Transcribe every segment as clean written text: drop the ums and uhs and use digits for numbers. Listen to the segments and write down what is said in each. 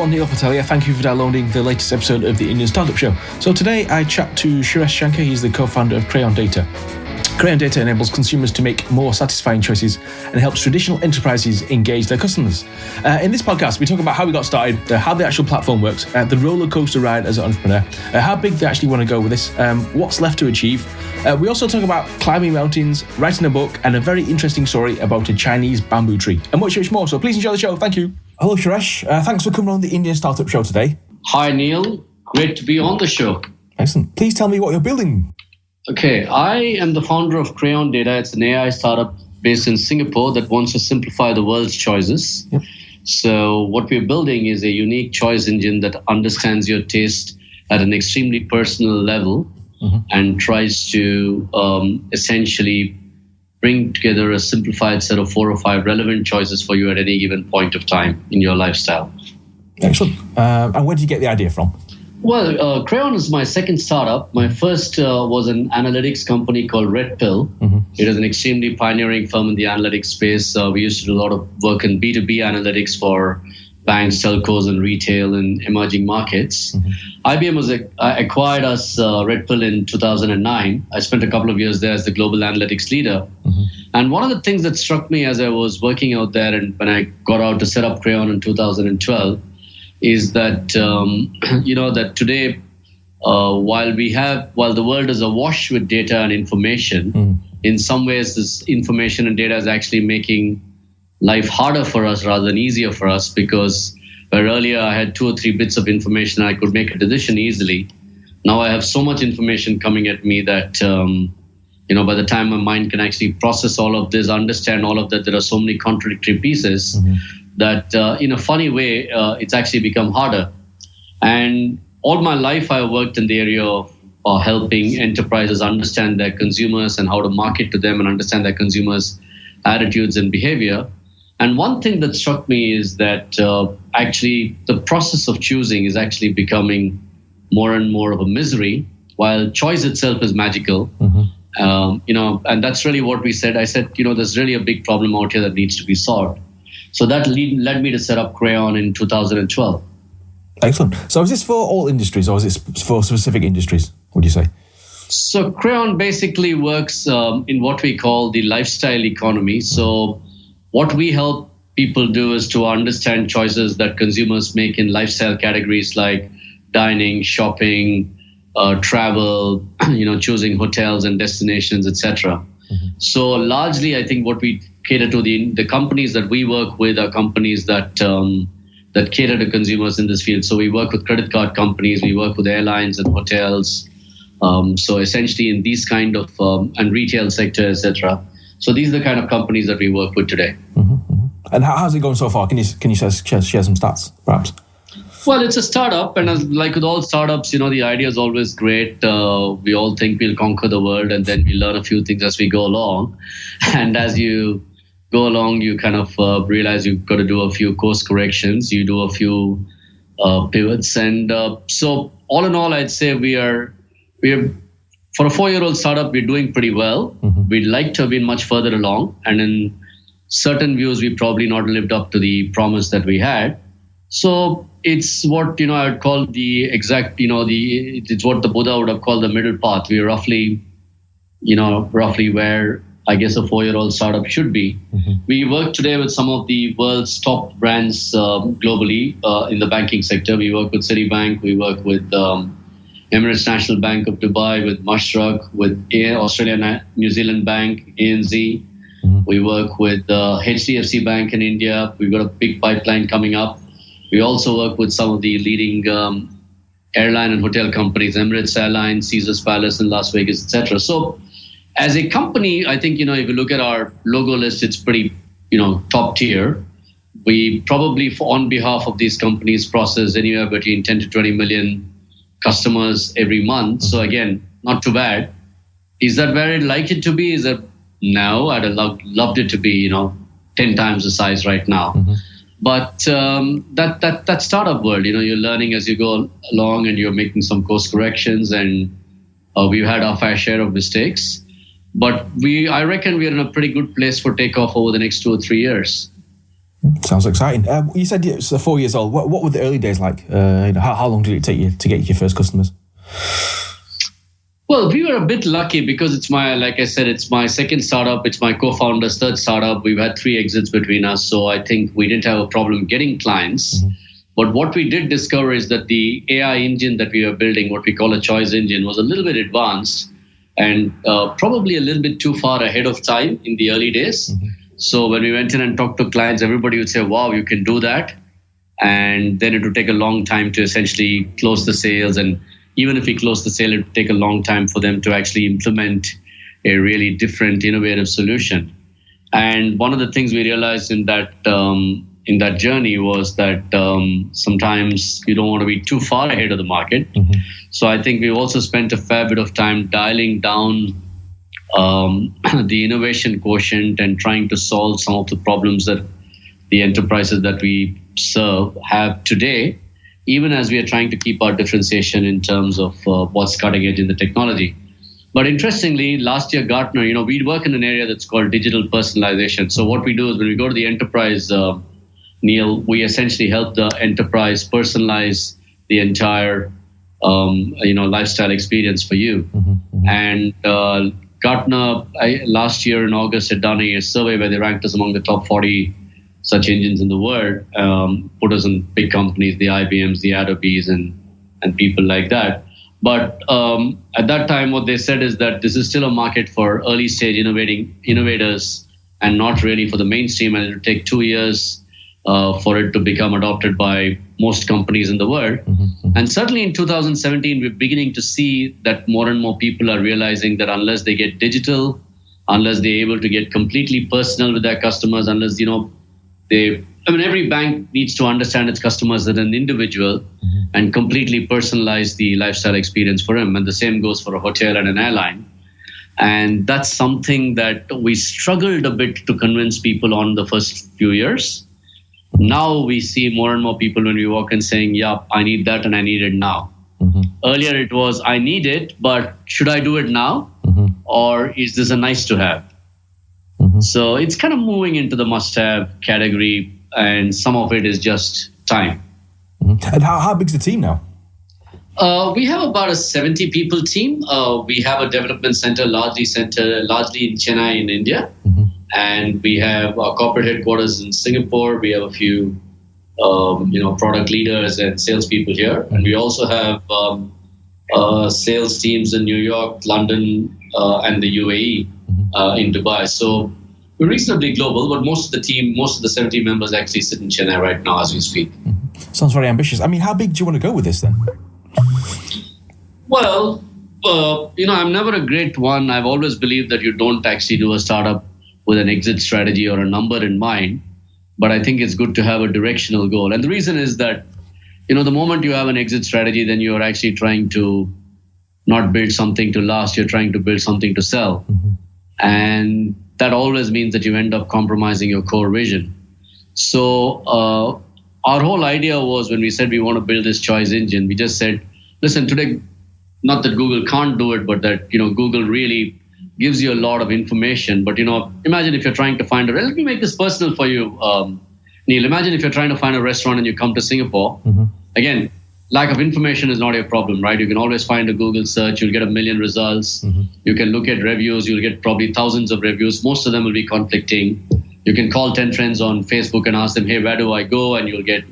everyone, Neil Patelia. Thank you for downloading the latest episode of the Indian Startup Show. So today I chat to Suresh Shanker. He's the co-founder of Crayon Data. Crayon Data enables consumers to make more satisfying choices and helps traditional enterprises engage their customers. In this podcast, we talk about how we got started, how the actual platform works, the roller coaster ride as an entrepreneur, how big they actually want to go with this, what's left to achieve. We also talk about climbing mountains, writing a book, and a very interesting story about a Chinese bamboo tree, and much more. So please enjoy the show. Thank you. Hello, Suresh. Thanks for coming on the Indian Startup Show today. Hi, Neil. Great to be on the show. Excellent. Please tell me what you're building. Okay, I am the founder of Crayon Data. It's an AI startup based in Singapore that wants to simplify the world's choices. Yep. So what we're building is a unique choice engine that understands your taste at an extremely personal level and tries to essentially bring together a simplified set of 4 or 5 relevant choices for you at any given point of time in your lifestyle. Excellent. And where did you get the idea from? Well, Crayon is my second startup. My first was an analytics company called Red Pill. It is an extremely pioneering firm in the analytics space. We used to do a lot of work in B2B analytics for banks, telcos, and retail in emerging markets. IBM acquired us, Red Pill, in 2009. I spent a couple of years there as the global analytics leader. And one of the things that struck me as I was working out there and when I got out to set up Crayon in 2012 is that, that today, while the world is awash with data and information, in some ways this information and data is actually making life harder for us rather than easier for us, because where earlier I had 2 or 3 bits of information and I could make a decision easily, now I have so much information coming at me that, by the time my mind can actually process all of this, understand all of that, there are so many contradictory pieces that in a funny way, it's actually become harder. And all my life, I worked in the area of helping enterprises understand their consumers and how to market to them and understand their consumers' attitudes and behavior. And one thing that struck me is that actually the process of choosing is actually becoming more and more of a misery, while choice itself is magical. And that's really what we said. I said, there's really a big problem out here that needs to be solved. So that led me to set up Crayon in 2012. Excellent. So is this for all industries or is it for specific industries, would you say? So Crayon basically works in what we call the lifestyle economy. So what we help people do is to understand choices that consumers make in lifestyle categories like dining, shopping, travel, choosing hotels and destinations, etc. So largely, I think what we cater to the companies that we work with are companies that cater to consumers in this field. So we work with credit card companies, we work with airlines and hotels. So essentially in these kind of and retail sector, etc. So these are the kind of companies that we work with today. And how's it going so far? Can you share some stats, perhaps? Well, it's a startup, and like with all startups, the idea is always great. We all think we'll conquer the world, and then we learn a few things as we go along. And as you go along, you kind of realize you've got to do a few course corrections. You do a few pivots, and so all in all, I'd say we are for a 4-year-old startup, we're doing pretty well. We'd like to have been much further along, and in certain views, we probably not lived up to the promise that we had. So it's what I would call the exact, it's what the Buddha would have called the middle path. We're roughly where I guess a 4-year-old startup should be. We work today with some of the world's top brands globally in the banking sector. We work with Citibank, we work with Emirates National Bank of Dubai, with Mashreq, with Australia New Zealand Bank, ANZ. We work with HDFC Bank in India. We've got a big pipeline coming up. We also work with some of the leading airline and hotel companies, Emirates Airlines, Caesars Palace in Las Vegas, etc. So as a company, I think, if you look at our logo list, it's pretty, top tier. We probably, on behalf of these companies, process anywhere between 10 to 20 million customers every month. So again, not too bad. Is that where I'd like it to be? Is that no? I'd have loved it to be, 10 times the size right now. But that startup world, you're learning as you go along and you're making some course corrections, and we've had our fair share of mistakes. But I reckon we're in a pretty good place for takeoff over the next 2 or 3 years. Sounds exciting. You said it's 4 years old. What were the early days like? How long did it take you to get your first customers? Well, we were a bit lucky because like I said, it's my second startup. It's my co-founder's third startup. We've had 3 exits between us. So I think we didn't have a problem getting clients. Mm-hmm. But what we did discover is that the AI engine that we were building, what we call a choice engine, was a little bit advanced and probably a little bit too far ahead of time in the early days. Mm-hmm. So when we went in and talked to clients, everybody would say, wow, you can do that. And then it would take a long time to essentially close the sales. And even if we close the sale, it would take a long time for them to actually implement a really different, innovative solution. And one of the things we realized in that journey was that sometimes you don't want to be too far ahead of the market. Mm-hmm. So I think we also spent a fair bit of time dialing down the innovation quotient and trying to solve some of the problems that the enterprises that we serve have today, even as we are trying to keep our differentiation in terms of what's cutting edge in the technology. But interestingly, last year, Gartner, we work in an area that's called digital personalization. So what we do is when we go to the enterprise, Neil, we essentially help the enterprise personalize the entire, lifestyle experience for you. Mm-hmm, mm-hmm. And Gartner, last year in August, had done a survey where they ranked us among the top 40 search engines in the world, put us in big companies, the IBMs, the Adobes, and people like that. But at that time, what they said is that this is still a market for early stage innovators and not really for the mainstream. And it would take 2 years for it to become adopted by most companies in the world. Mm-hmm. And certainly in 2017, we're beginning to see that more and more people are realizing that unless they get digital, unless they're able to get completely personal with their customers, unless, every bank needs to understand its customers as an individual mm-hmm. and completely personalize the lifestyle experience for them. And the same goes for a hotel and an airline. And that's something that we struggled a bit to convince people on the first few years. Now we see more and more people when we walk in saying, yeah, I need that and I need it now. Mm-hmm. Earlier it was, I need it, but should I do it now? Mm-hmm. Or is this a nice to have? Mm-hmm. So it's kind of moving into the must-have category, and some of it is just time. Mm-hmm. And how big's the team now? We have about a 70 people team. We have a development center largely in Chennai in India. Mm-hmm. And we have our corporate headquarters in Singapore. We have a few, product leaders and salespeople here. Mm-hmm. And we also have sales teams in New York, London, and the UAE, mm-hmm. In Dubai. So we're reasonably global, but most of the 70 members actually sit in Chennai right now as we speak. Mm-hmm. Sounds very ambitious. I mean, how big do you want to go with this then? Well, I'm never a great one. I've always believed that you don't actually do a startup with an exit strategy or a number in mind. But I think it's good to have a directional goal. And the reason is that, the moment you have an exit strategy, then you're actually trying to not build something to last. You're trying to build something to sell. Mm-hmm. And that always means that you end up compromising your core vision. So our whole idea was when we said we want to build this choice engine, we just said, listen, today, not that Google can't do it, but that, Google really gives you a lot of information. But, imagine if you're trying to find let me make this personal for you, Neil. Imagine if you're trying to find a restaurant and you come to Singapore. Mm-hmm. Again, lack of information is not your problem, right? You can always find a Google search. You'll get a million results. Mm-hmm. You can look at reviews. You'll get probably thousands of reviews. Most of them will be conflicting. You can call 10 friends on Facebook and ask them, hey, where do I go? And you'll get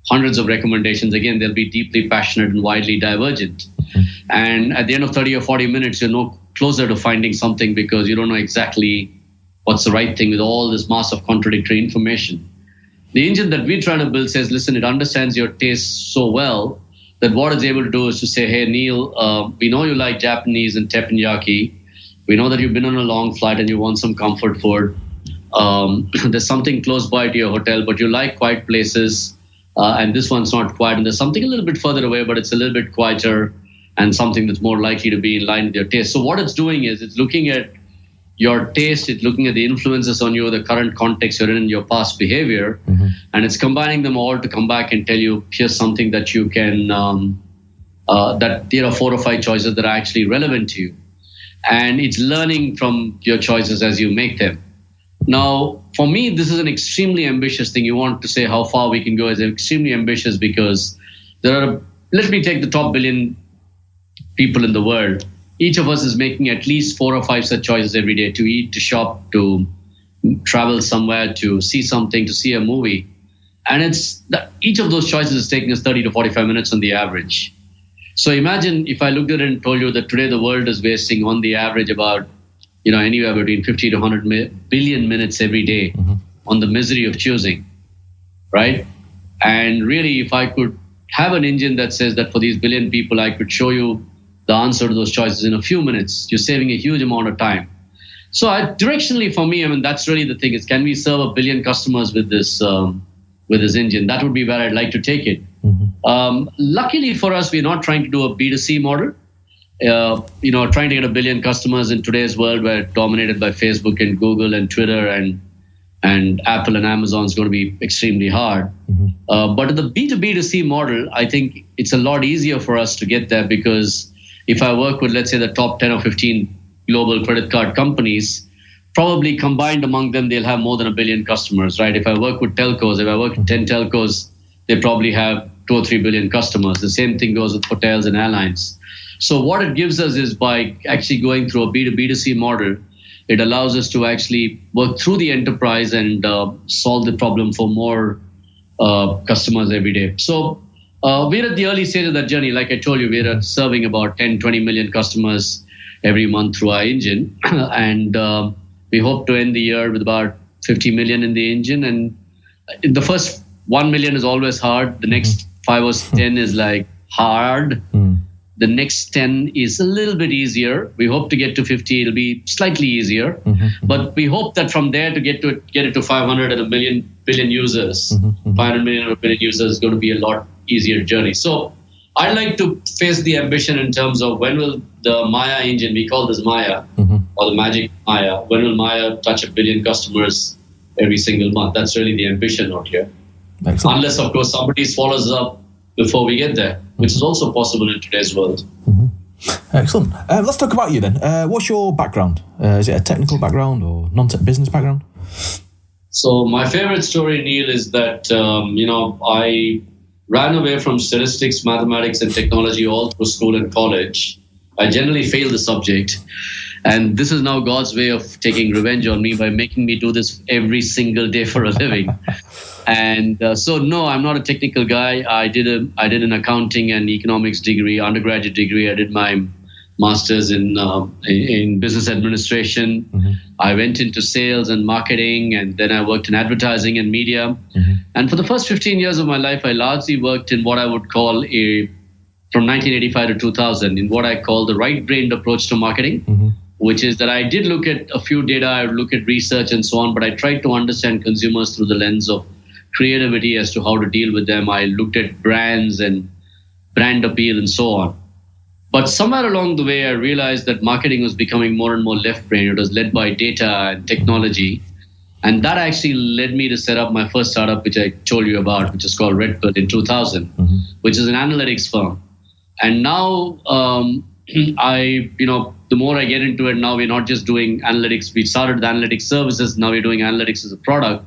hundreds of recommendations. Again, they'll be deeply passionate and widely divergent. Mm-hmm. And at the end of 30 or 40 minutes, you're no closer to finding something because you don't know exactly what's the right thing with all this mass of contradictory information. The engine that we're trying to build says, listen, it understands your taste so well that what it's able to do is to say, hey, Neil, we know you like Japanese and teppanyaki. We know that you've been on a long flight and you want some comfort food. There's something close by to your hotel, but you like quiet places. And this one's not quiet. And there's something a little bit further away, but it's a little bit quieter and something that's more likely to be in line with your taste. So what it's doing is it's looking at your taste, it's looking at the influences on you, the current context you're in, your past behavior, mm-hmm. and it's combining them all to come back and tell you, here's something that you can, 4 or 5 choices that are actually relevant to you. And it's learning from your choices as you make them. Now, for me, this is an extremely ambitious thing. You want to say how far we can go is extremely ambitious because let me take the top billion people in the world. Each of us is making at least 4 or 5 such choices every day: to eat, to shop, to travel somewhere, to see something, to see a movie. And each of those choices is taking us 30 to 45 minutes on the average. So imagine if I looked at it and told you that today the world is wasting on the average about anywhere between 50 to 100 billion minutes every day on the misery of choosing, right? And really, if I could have an engine that says that for these billion people, I could show you the answer to those choices in a few minutes, you're saving a huge amount of time. So directionally for me, that's really the thing is, can we serve 1 billion customers with this engine? That would be where I'd like to take it. Luckily for us, we're not trying to do a B2C model. Trying to get 1 billion customers in today's world where it's dominated by Facebook and Google and Twitter and Apple and Amazon is going to be extremely hard. But in the B2B2C model, I think it's a lot easier for us to get there because if I work with, let's say, the top 10 or 15 global credit card companies, probably combined among them, they'll have more than 1 billion customers, right? If I work with telcos, if I work with 10 telcos, they probably have 2 or 3 billion customers. The same thing goes with hotels and airlines. So what it gives us is by actually going through a B2B2C model, it allows us to actually work through the enterprise and solve the problem for more customers every day. So we're at the early stage of that journey. Like I told you, we're serving about 10, 20 million customers every month through our engine. And we hope to end the year with about 50 million in the engine. And the first 1 million is always hard. The next 5 or 10 is like hard. The next 10 is a little bit easier. We hope to get to 50. It'll be slightly easier. But we hope that from there to get it to 500 and 1 billion users, 500 million or 1 billion users is going to be a lot easier journey. So I'd like to face the ambition in terms of when will the Maya engine, we call this Maya, or the magic Maya, when will Maya touch 1 billion customers every single month? That's really the ambition out here. Excellent. Unless, of course, somebody swallows up before we get there, which is also possible in today's world. Excellent. Let's talk about you then. What's your background? Is it a technical background or non-tech business background? So my favorite story, Neil, is that, I ran away from statistics, mathematics, and technology all through school and college. I generally failed the subject. And this is now God's way of taking revenge on me by making me do this every single day for a living. And so, no, I'm not a technical guy. I did an accounting and economics degree, undergraduate degree. I did my master's in business administration. I went into sales and marketing, and then I worked in advertising and media. And for the first 15 years of my life, I largely worked in what I would call from 1985 to 2000, in what I call the right-brained approach to marketing. Which is that I did look at a few data, I would look at research and so on, but I tried to understand consumers through the lens of creativity as to how to deal with them. I looked at brands and brand appeal and so on. But somewhere along the way, I realized that marketing was becoming more and more left-brained. It was led by data and technology. And that actually led me to set up my first startup, which I told you about, which is called Red Pill in 2000, which is an analytics firm. And now, the more I get into it, now we're not just doing analytics. We started with analytics services. Now we're doing analytics as a product.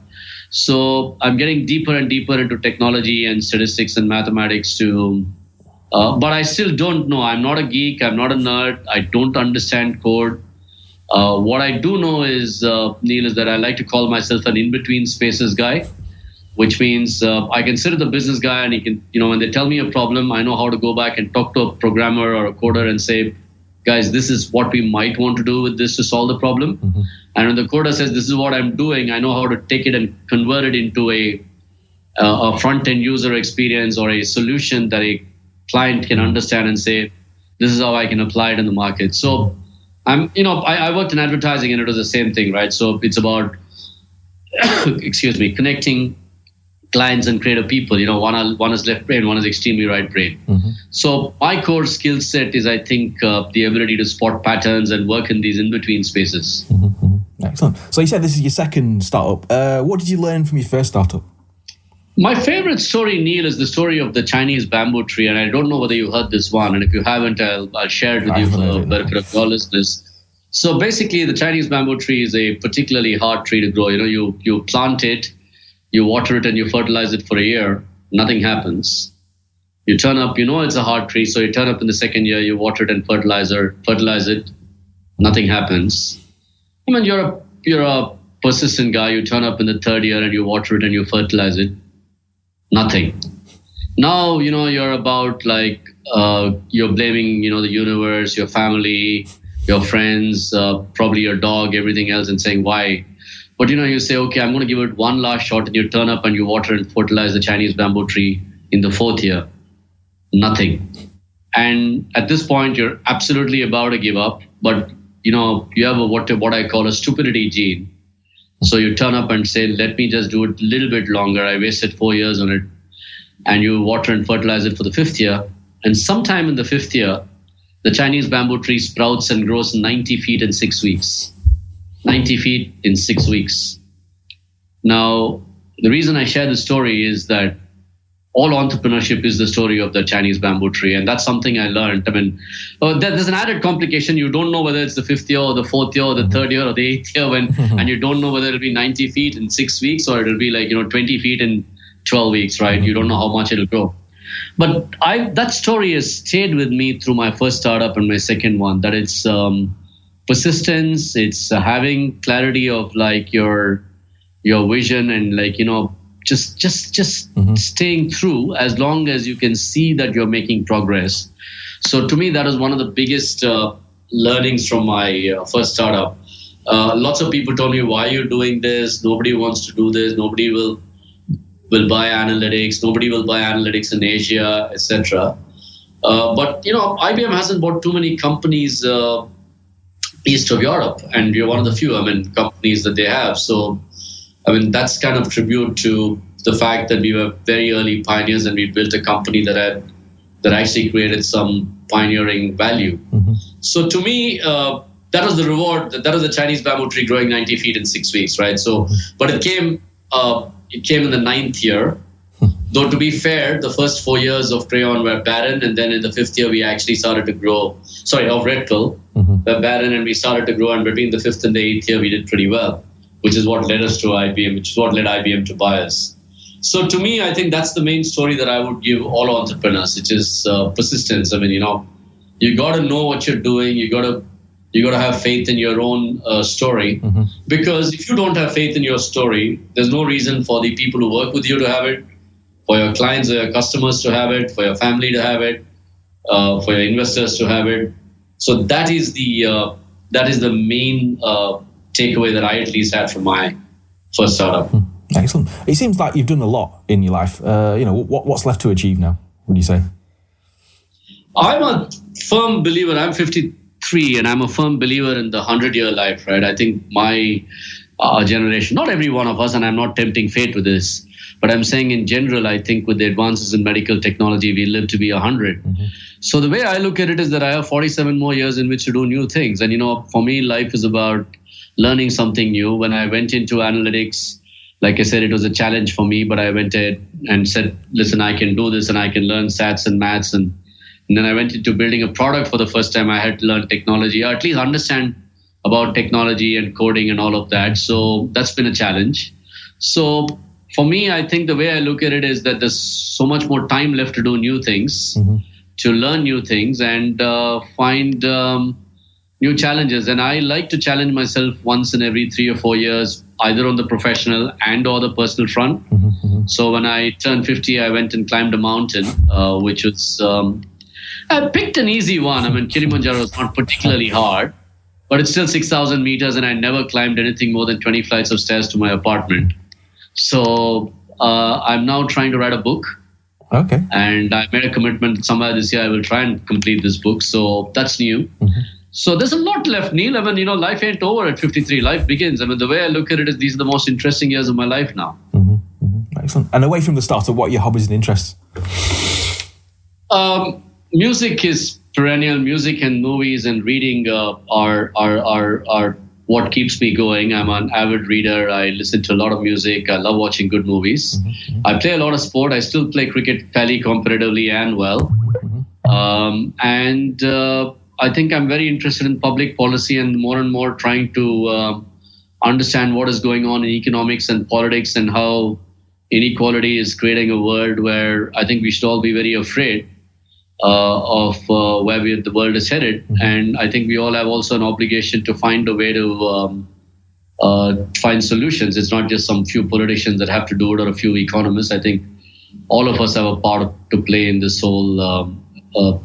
So I'm getting deeper and deeper into technology and statistics and mathematics but I still don't know. I'm not a geek. I'm not a nerd. I don't understand code. What I do know is, Neil, is that I like to call myself an in-between spaces guy, which means I can sit with a business guy and he can, when they tell me a problem, I know how to go back and talk to a programmer or a coder and say, guys, this is what we might want to do with this to solve the problem. And when the coder says, this is what I'm doing, I know how to take it and convert it into a front-end user experience or a solution that a client can understand and say, this is how I can apply it in the market. So I worked in advertising and it was the same thing, right? So it's about, connecting clients and creative people. One is left brain, one is extremely right brain. So my core skill set is, I think, the ability to spot patterns and work in these in-between spaces. Excellent. So you said this is your second startup. What did you learn from your first startup? My favorite story, Neil, is the story of the Chinese bamboo tree. And I don't know whether you heard this one. And if you haven't, I'll share it with you for the benefit of your listeners. So basically, the Chinese bamboo tree is a particularly hard tree to grow. You plant it, you water it, and you fertilize it for a year. Nothing happens. You turn up, it's a hard tree, so you turn up in the second year, you water it and fertilize it. Nothing happens. I mean, you're a persistent guy. You turn up in the third year and you water it and you fertilize it. Nothing. Now, you're about you're blaming, the universe, your family, your friends, probably your dog, everything else, and saying why. But, you say, okay, I'm going to give it one last shot, and you turn up and you water and fertilize the Chinese bamboo tree in the fourth year. Nothing. And at this point, you're absolutely about to give up. But, you have what I call a stupidity gene. So you turn up and say, let me just do it a little bit longer. I wasted 4 years on it. And you water and fertilize it for the fifth year. And sometime in the fifth year, the Chinese bamboo tree sprouts and grows 90 feet in 6 weeks. 90 feet in 6 weeks. Now, the reason I share this story is that all entrepreneurship is the story of the Chinese bamboo tree. And that's something I learned. I mean, there's an added complication. You don't know whether it's the fifth year or the fourth year or the third year or the eighth year, and you don't know whether it'll be 90 feet in 6 weeks or it'll be 20 feet in 12 weeks, right? You don't know how much it'll grow. But that story has stayed with me through my first startup and my second one, that it's persistence, it's having clarity of your vision and just staying through as long as you can see that you're making progress. So to me, that was one of the biggest learnings from my first startup. Lots of people told me, why are you doing this? Nobody wants to do this. Nobody will buy analytics. Nobody will buy analytics in Asia, etc. But IBM hasn't bought too many companies east of Europe, and we're one of the few companies that they have. So that's kind of tribute to the fact that we were very early pioneers and we built a company that actually created some pioneering value. So to me, that was the reward. That was the Chinese bamboo tree growing 90 feet in 6 weeks, right? So, but it came in the 9th year. Though to be fair, the first 4 years of Crayon were barren, and then in the 5th year we actually started to grow. Of Red Pill, were barren, and we started to grow. And between the 5th and the 8th year, we did pretty well, which is what led us to IBM, which is what led IBM to buy us. So to me, I think that's the main story that I would give all entrepreneurs, which is persistence. You got to know what you're doing. You got to have faith in your own story, because if you don't have faith in your story, there's no reason for the people who work with you to have it, for your clients or your customers to have it, for your family to have it, for your investors to have it. So that is the main takeaway that I at least had from my first startup. Excellent. It seems like you've done a lot in your life. What's left to achieve now, would you say? I'm a firm believer. I'm 53 and I'm a firm believer in the 100-year life, right? I think my generation, not every one of us, and I'm not tempting fate with this, but I'm saying in general, I think with the advances in medical technology, we live to be 100. So the way I look at it is that I have 47 more years in which to do new things. And, for me, life is about learning something new. When I went into analytics, like I said, it was a challenge for me, but I went in and said, listen, I can do this and I can learn stats and maths. And then I went into building a product for the first time. I had to learn technology, or at least understand about technology and coding and all of that. So that's been a challenge. So for me, I think the way I look at it is that there's so much more time left to do new things, to learn new things and find new challenges. And I like to challenge myself once in every 3 or 4 years, either on the professional and or the personal front. So when I turned 50, I went and climbed a mountain, which was, I picked an easy one. Kilimanjaro is not particularly hard, but it's still 6,000 meters and I never climbed anything more than 20 flights of stairs to my apartment. So I'm now trying to write a book. Okay. And I made a commitment somewhere this year I will try and complete this book. So that's new. So there's a lot left, Neil. Life ain't over at 53. Life begins. The way I look at it is these are the most interesting years of my life now. Excellent. And away from the startup, what are your hobbies and interests? Music is perennial. Music and movies and reading are what keeps me going. I'm an avid reader. I listen to a lot of music. I love watching good movies. I play a lot of sport. I still play cricket fairly competitively and well. I think I'm very interested in public policy and more trying to understand what is going on in economics and politics and how inequality is creating a world where I think we should all be very afraid of where the world is headed. And I think we all have also an obligation to find a way to find solutions. It's not just some few politicians that have to do it or a few economists. I think all of us have a part to play in this whole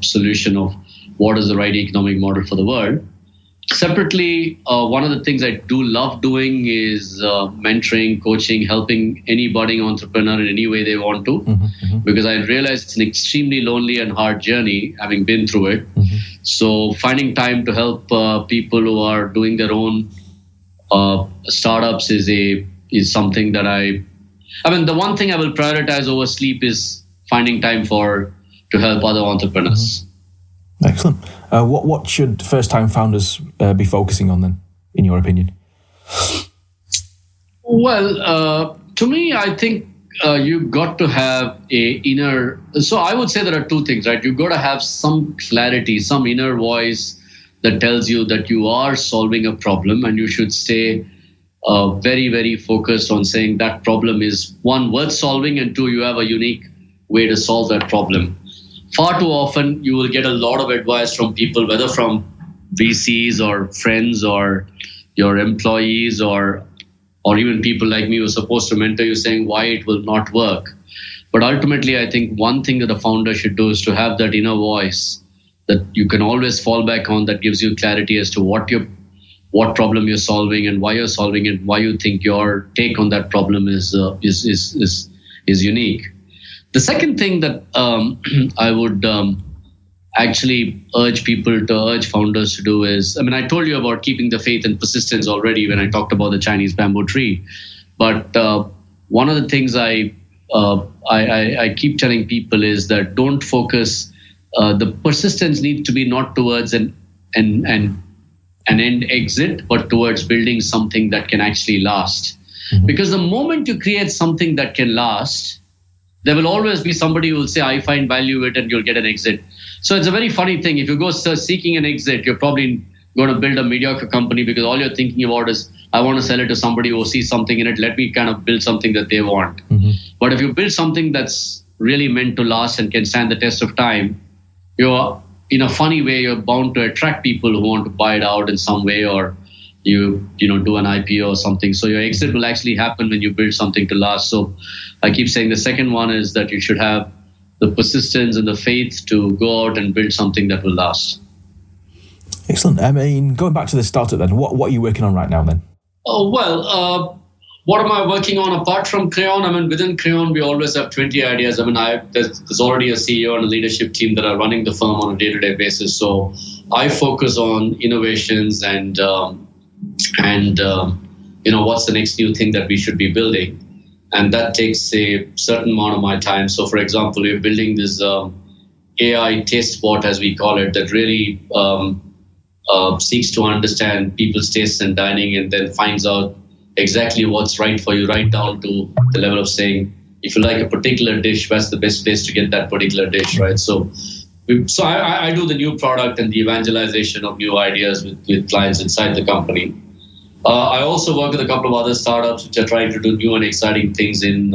solution of what is the right economic model for the world. Separately, one of the things I do love doing is mentoring, coaching, helping any budding entrepreneur in any way they want to, because I realize it's an extremely lonely and hard journey, having been through it. So finding time to help people who are doing their own startups is something that I mean, the one thing I will prioritize over sleep is finding time to help other entrepreneurs. Excellent. What should first-time founders be focusing on then, in your opinion? Well, to me, I think you've got to have a inner... So I would say there are two things, right? You've got to have some clarity, some inner voice that tells you that you are solving a problem, and you should stay very, very focused on saying that problem is, one, worth solving, and two, you have a unique way to solve that problem. Far too often, you will get a lot of advice from people, whether from VCs or friends or your employees or even people like me who are supposed to mentor you, saying why it will not work. But ultimately, I think one thing that a founder should do is to have that inner voice that you can always fall back on, that gives you clarity as to what problem you're solving and why you're solving it, why you think your take on that problem is unique. The second thing that I would actually urge founders to do is, I mean, I told you about keeping the faith and persistence already when I talked about the Chinese bamboo tree. But one of the things I keep telling people is that don't focus. The persistence needs to be not towards an end exit, but towards building something that can actually last. Because the moment you create something that can last, there will always be somebody who will say, I find value in it, and you'll get an exit. So it's a very funny thing. If you go seeking an exit, you're probably going to build a mediocre company because all you're thinking about is, I want to sell it to somebody who sees something in it. Let me kind of build something that they want. But if you build something that's really meant to last and can stand the test of time, you're, in a funny way, you're bound to attract people who want to buy it out in some way, or you do an IPO or something. So your exit will actually happen when you build something to last. So I keep saying the second one is that you should have the persistence and the faith to go out and build something that will last. Excellent. I mean, going back to the startup then, what are you working on right now then? Oh, well, what am I working on apart from Crayon? I mean, within Crayon, we always have 20 ideas. I mean, there's already a CEO and a leadership team that are running the firm on a day-to-day basis. So I focus on innovations and what's the next new thing that we should be building. And that takes a certain amount of my time. So, for example, we're building this AI taste bot, as we call it, that really seeks to understand people's tastes in dining and then finds out exactly what's right for you, right down to the level of saying, if you like a particular dish, where's the best place to get that particular dish, right? So I do the new product and the evangelization of new ideas with clients inside the company. I also work with a couple of other startups which are trying to do new and exciting things in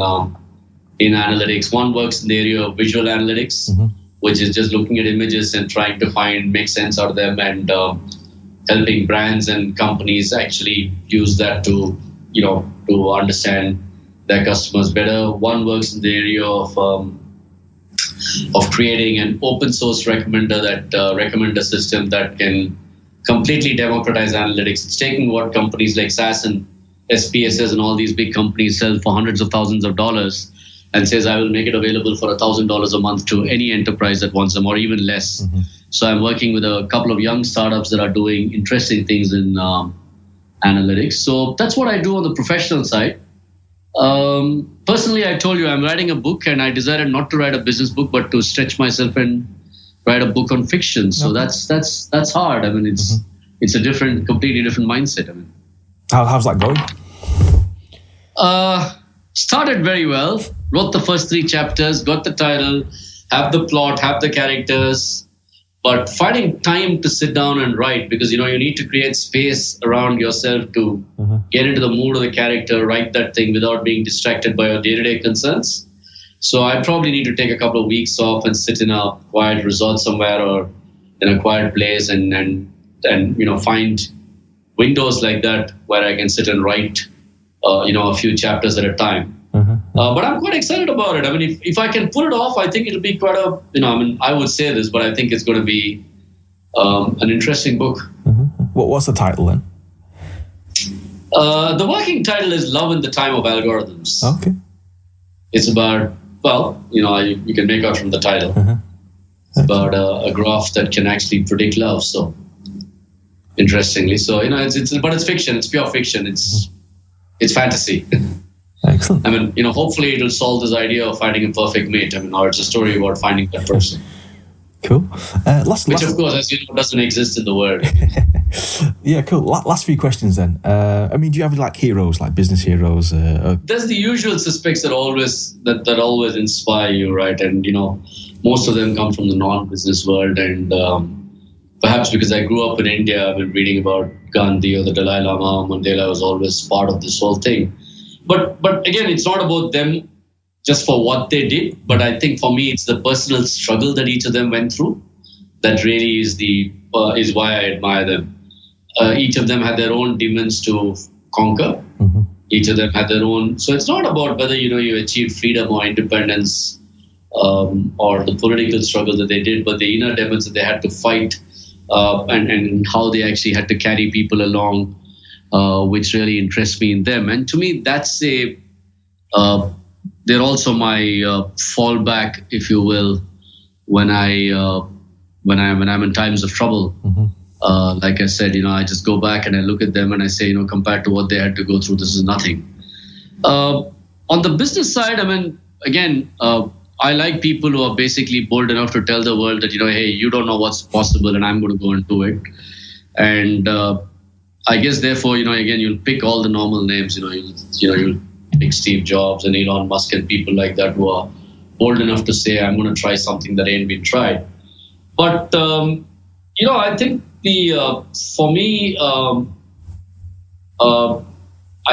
analytics. One works in the area of visual analytics, which is just looking at images and trying to make sense out of them and helping brands and companies actually use that to understand their customers better. One works in the area of creating an open source recommender system that can completely democratize analytics. It's taking what companies like SAS and SPSS and all these big companies sell for hundreds of thousands of dollars and says, I will make it available for $1,000 a month to any enterprise that wants them, or even less. So I'm working with a couple of young startups that are doing interesting things in analytics. So that's what I do on the professional side. Personally, I told you I'm writing a book, and I decided not to write a business book, but to stretch myself and write a book on fiction. So that's hard. I mean, it's a completely different mindset. I mean, how's that going? Started very well. Wrote the first 3 chapters, got the title, have the plot, have the characters. But finding time to sit down and write, because you need to create space around yourself to get into the mood of the character, write that thing without being distracted by your day-to-day concerns. So I probably need to take a couple of weeks off and sit in a quiet resort somewhere or in a quiet place and find windows like that where I can sit and write a few chapters at a time. But I'm quite excited about it. I mean, if I can pull it off, I think it'll be quite I would say this, but I think it's going to be an interesting book. What's the title then? The working title is Love in the Time of Algorithms. Okay. It's about, you can make out from the title. It's about a graph that can actually predict love. So, interestingly. So, but it's fiction. It's pure fiction. It's fantasy. Excellent. I mean, hopefully it'll solve this idea of finding a perfect mate. I mean, or it's a story about finding that person. Cool. Which, of course, as you know, doesn't exist in the world. Yeah, cool. Last few questions then. Do you have like heroes, like business heroes? There's the usual suspects that always inspire you, right? And most of them come from the non-business world, and perhaps because I grew up in India, I've been reading about Gandhi or the Dalai Lama. Mandela was always part of this whole thing. But again, it's not about them just for what they did, but I think for me, it's the personal struggle that each of them went through that really is why I admire them. Each of them had their own demons to conquer. Each of them had their own. So it's not about whether you achieved freedom or independence or the political struggle that they did, but the inner demons that they had to fight and how they actually had to carry people along. Which really interests me in them. And to me, that's they're also my fallback, if you will, when I'm in times of trouble. Like I said, I just go back and I look at them and I say, compared to what they had to go through, this is nothing. On the business side, again, I like people who are basically bold enough to tell the world that, hey, you don't know what's possible and I'm going to go and do it. And I guess, therefore, again, you'll pick all the normal names. You'll pick Steve Jobs and Elon Musk and people like that who are bold enough to say, I'm going to try something that ain't been tried. But, I think for me, I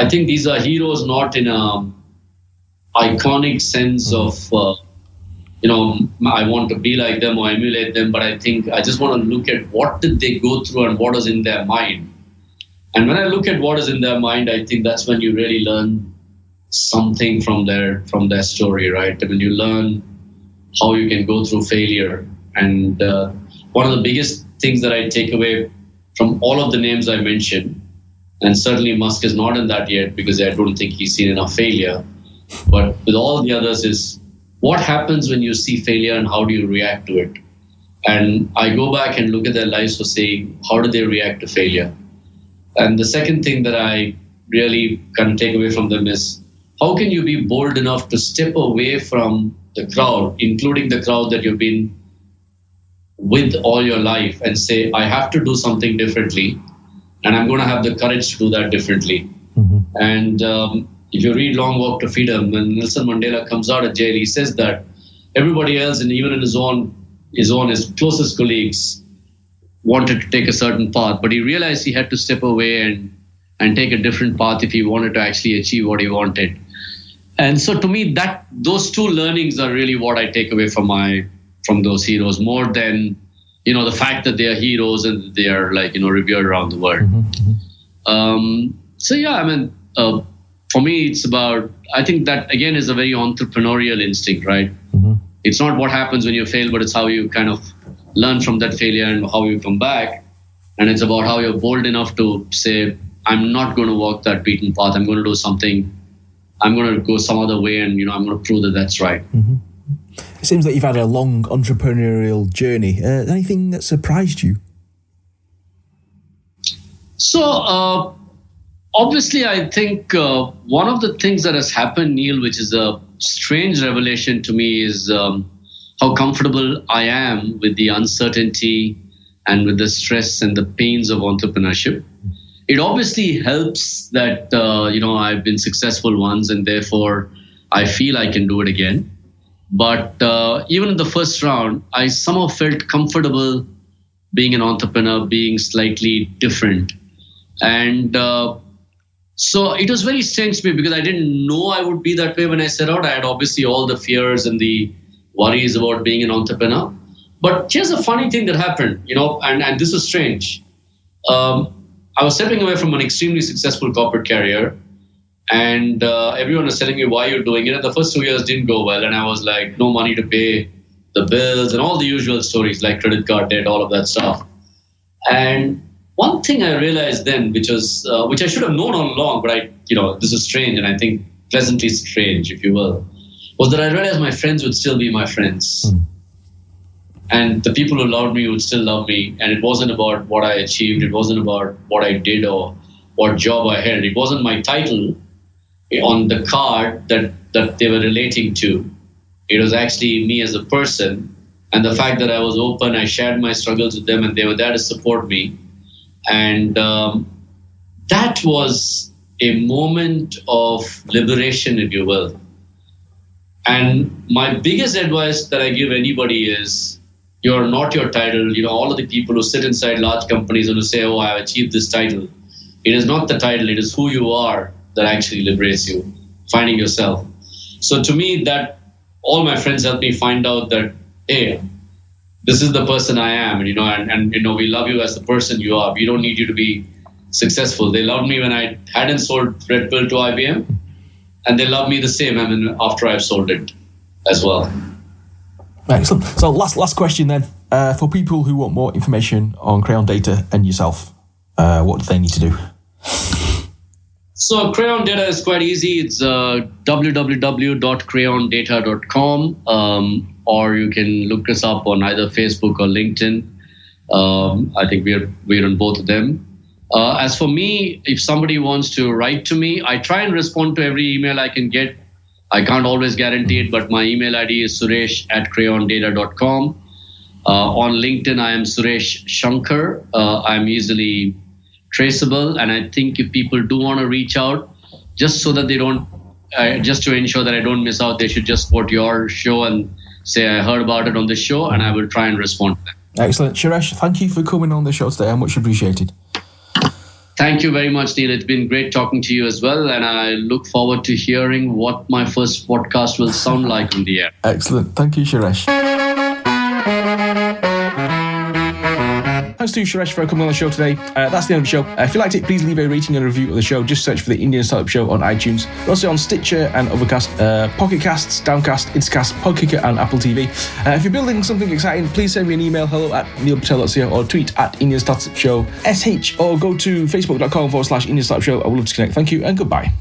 think these are heroes not in a iconic sense of, I want to be like them or emulate them, but I think I just want to look at what did they go through and what was in their mind. And when I look at what is in their mind, I think that's when you really learn something from their story, right? I mean, you learn how you can go through failure. And one of the biggest things that I take away from all of the names I mentioned, and certainly Musk is not in that yet because I don't think he's seen enough failure. But with all the others is what happens when you see failure and how do you react to it? And I go back and look at their lives for saying, how do they react to failure? And the second thing that I really kind of take away from them is how can you be bold enough to step away from the crowd, including the crowd that you've been with all your life, and say, I have to do something differently, and I'm going to have the courage to do that differently. And if you read Long Walk to Freedom, when Nelson Mandela comes out of jail, he says that everybody else, and even in his closest colleagues, wanted to take a certain path, but he realized he had to step away and take a different path if he wanted to actually achieve what he wanted. And so to me, those two learnings are really what I take away from those heroes, more than the fact that they are heroes and they are revered around the world. For me, it's about, I think that again is a very entrepreneurial instinct, right? It's not what happens when you fail, but it's how you kind of learn from that failure and how you come back. And it's about how you're bold enough to say, I'm not going to walk that beaten path. I'm going to do something. I'm going to go some other way, and I'm going to prove that that's right. It seems like you've had a long entrepreneurial journey. Anything that surprised you? So, obviously, I think one of the things that has happened, Neil, which is a strange revelation to me, is how comfortable I am with the uncertainty and with the stress and the pains of entrepreneurship. It obviously helps that, I've been successful once and therefore I feel I can do it again. But even in the first round, I somehow felt comfortable being an entrepreneur, being slightly different. And so it was very strange to me because I didn't know I would be that way when I set out. I had obviously all the fears and the worries about being an entrepreneur. But here's a funny thing that happened, and this was strange. I was stepping away from an extremely successful corporate career, and everyone was telling me why you're doing it. And the first 2 years didn't go well, and I was like, no money to pay the bills and all the usual stories like credit card debt, all of that stuff. And one thing I realized then, which I should have known all along, but this is strange, and I think pleasantly strange, if you will, was that I realized my friends would still be my friends. And the people who loved me would still love me. And it wasn't about what I achieved. It wasn't about what I did or what job I had. It wasn't my title on the card that they were relating to. It was actually me as a person. And the fact that I was open, I shared my struggles with them, and they were there to support me. And that was a moment of liberation, if you will. And my biggest advice that I give anybody is, you're not your title. All of the people who sit inside large companies and who say, oh, I've achieved this title. It is not the title. It is who you are that actually liberates you, finding yourself. So to me, that all my friends helped me find out that, hey, this is the person I am. And we love you as the person you are. We don't need you to be successful. They loved me when I hadn't sold Red Pill to IBM. And they love me the same after I've sold it as well. Excellent. So last question then. For people who want more information on Crayon Data and yourself, what do they need to do? So Crayon Data is quite easy. It's www.crayondata.com, or you can look us up on either Facebook or LinkedIn. I think we're on both of them. As for me, if somebody wants to write to me, I try and respond to every email I can get. I can't always guarantee it, but my email ID is suresh@crayondata.com. On LinkedIn, I am Suresh Shanker. I'm easily traceable. And I think if people do want to reach out, just so that they don't, just to ensure that I don't miss out, they should just quote your show and say, I heard about it on the show, and I will try and respond to them. Excellent. Suresh, thank you for coming on the show today. Much appreciated. Thank you very much, Neil. It's been great talking to you as well. And I look forward to hearing what my first podcast will sound like on the air. Excellent. Thank you, Suresh. Thanks to Suresh for coming on the show today. That's the end of the show. If you liked it, please leave a rating and a review of the show. Just search for the Indian Startup Show on iTunes. We're also on Stitcher and Overcast, Pocket Casts, Downcast, Instacast, Podkicker and Apple TV. If you're building something exciting, please send me an email, hello@neilpatel.co, or tweet at Indian Startup Show SH, or go to facebook.com/Indian Startup Show. I would love to connect. Thank you and goodbye.